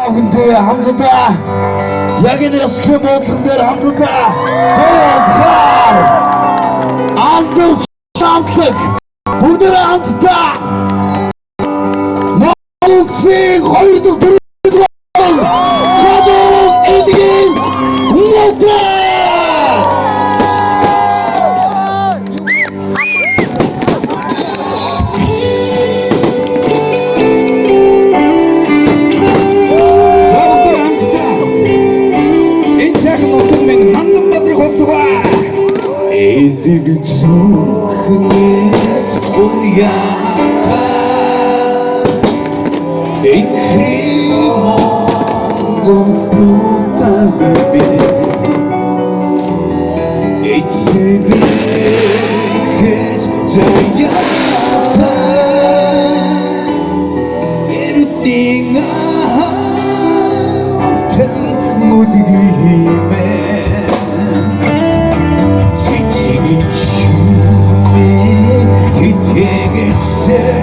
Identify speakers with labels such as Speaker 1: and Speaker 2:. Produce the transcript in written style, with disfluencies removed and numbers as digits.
Speaker 1: 근데 함수다 여기는 스케 보통들 함수다 도착 안들 샴특 부드러 함수다 모든 거리도 들고 가족 에디긴 못해
Speaker 2: 에디긴 소χνес уяка Эйхримон нутагабе Эйцэгэхэс заяка Эртингаавтэн мудгихимэ Take it,